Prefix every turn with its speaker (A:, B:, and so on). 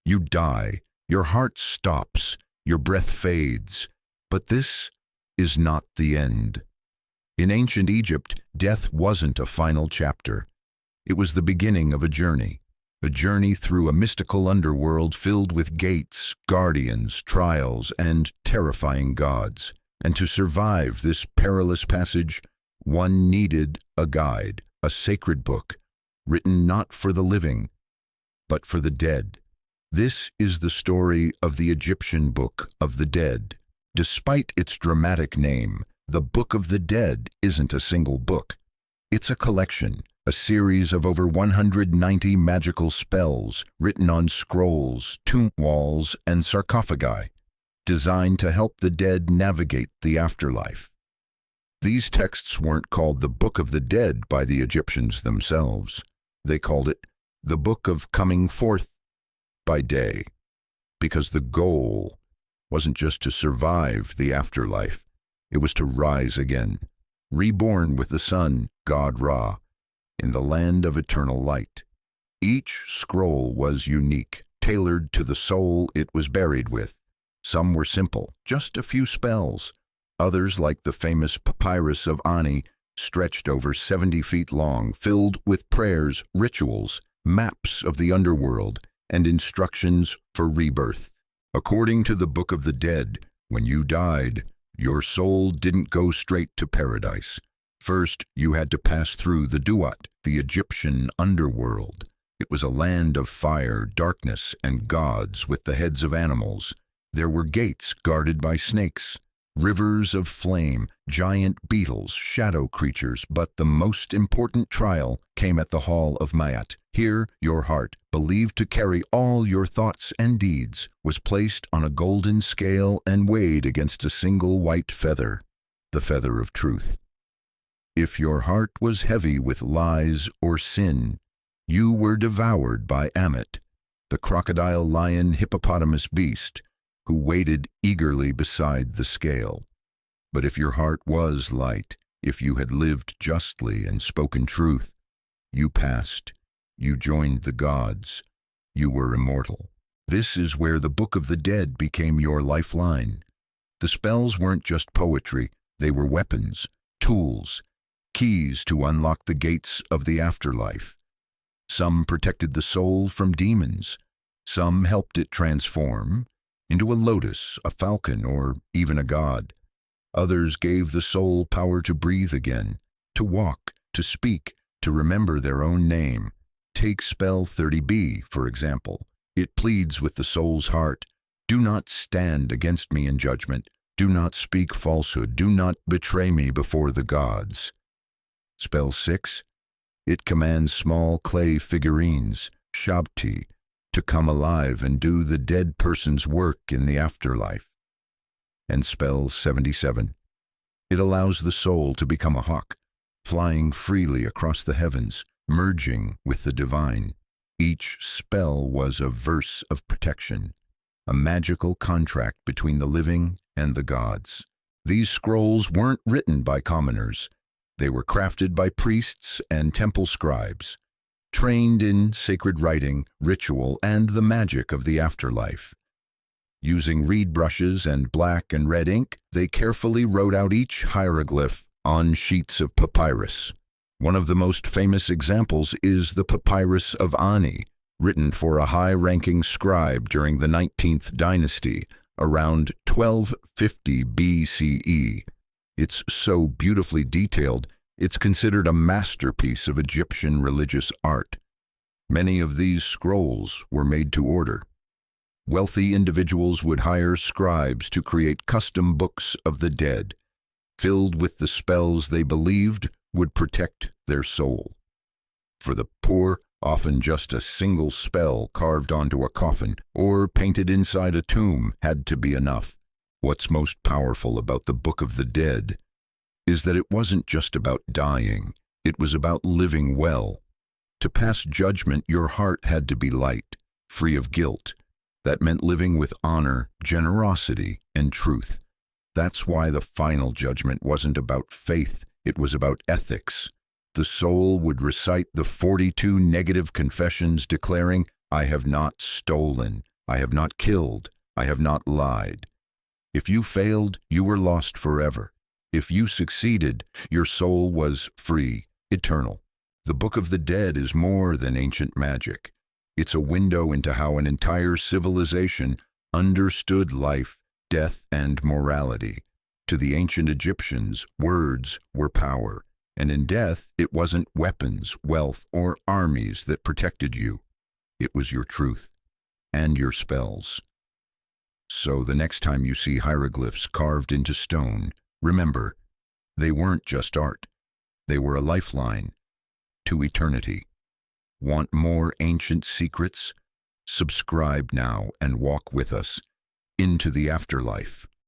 A: You die, your heart stops, your breath fades. But this is not the end. In ancient Egypt, death wasn't a final chapter. It was the beginning of a journey through a mystical underworld filled with gates, guardians, trials, and terrifying gods. And to survive this perilous passage, one needed a guide, a sacred book, written not for the living, but for the dead. This is the story of the Egyptian Book of the Dead. Despite its dramatic name, the Book of the Dead isn't a single book. It's a collection, a series of over 190 magical spells written on scrolls, tomb walls, and sarcophagi, designed to help the dead navigate the afterlife. These texts weren't called the Book of the Dead by the Egyptians themselves. They called it the Book of Coming Forth by Day, because the goal wasn't just to survive the afterlife, it was to rise again, reborn with the sun, God Ra, in the land of eternal light. Each scroll was unique, tailored to the soul it was buried with. Some were simple, just a few spells. Others, like the famous papyrus of Ani, stretched over 70 feet long, filled with prayers, rituals, maps of the underworld, and instructions for rebirth. According to the Book of the Dead, when you died, your soul didn't go straight to paradise. First, you had to pass through the Duat, the Egyptian underworld. It was a land of fire, darkness, and gods with the heads of animals. There were gates guarded by snakes, rivers of flame, giant beetles, shadow creatures, but the most important trial came at the Hall of Mayat. Here, your heart, believed to carry all your thoughts and deeds, was placed on a golden scale and weighed against a single white feather, the feather of truth. If your heart was heavy with lies or sin, you were devoured by Ammit, the crocodile lion hippopotamus beast, who waited eagerly beside the scale. But if your heart was light, if you had lived justly and spoken truth, you passed, you joined the gods, you were immortal. This is where the Book of the Dead became your lifeline. The spells weren't just poetry, they were weapons, tools, keys to unlock the gates of the afterlife. Some protected the soul from demons, some helped it transform into a lotus, a falcon, or even a god. Others gave the soul power to breathe again, to walk, to speak, to remember their own name. Take spell 30b, for example. It pleads with the soul's heart, "Do not stand against me in judgment. Do not speak falsehood. Do not betray me before the gods." Spell 6. It commands small clay figurines, shabti, to come alive and do the dead person's work in the afterlife. And spell 77. It allows the soul to become a hawk, flying freely across the heavens, merging with the divine. Each spell was a verse of protection, a magical contract between the living and the gods. These scrolls weren't written by commoners. They were crafted by priests and temple scribes, trained in sacred writing, ritual, and the magic of the afterlife. Using reed brushes and black and red ink, they carefully wrote out each hieroglyph on sheets of papyrus. One of the most famous examples is the Papyrus of Ani, written for a high-ranking scribe during the 19th dynasty, around 1250 BCE. It's so beautifully detailed, it's considered a masterpiece of Egyptian religious art. Many of these scrolls were made to order. Wealthy individuals would hire scribes to create custom books of the dead, filled with the spells they believed would protect their soul. For the poor, often just a single spell carved onto a coffin or painted inside a tomb had to be enough. What's most powerful about the Book of the Dead is that it wasn't just about dying, it was about living well. To pass judgment, your heart had to be light, free of guilt. That meant living with honor, generosity, and truth. That's why the final judgment wasn't about faith, it was about ethics. The soul would recite the 42 negative confessions declaring, "I have not stolen, I have not killed. I have not lied. If you failed, you were lost forever. If you succeeded, your soul was free, eternal. The Book of the Dead is more than ancient magic. It's a window into how an entire civilization understood life, death, and morality. To the ancient Egyptians, words were power, and in death it wasn't weapons, wealth, or armies that protected you. It was your truth and your spells. So the next time you see hieroglyphs carved into stone, remember, they weren't just art. They were a lifeline to eternity. Want more ancient secrets? Subscribe now and walk with us into the afterlife.